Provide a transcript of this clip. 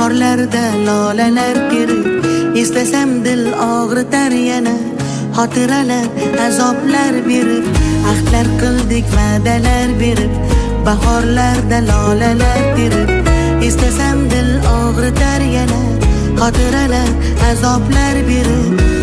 bahorlarda lolalar terib, eslasam dil og'ritar yana. Xotiralar azoblar berib, ahdlar qildik va'dalar berib, bahorlarda lolalar terib, eslasam dil og'ritar yana. Xotiralar azoblar berib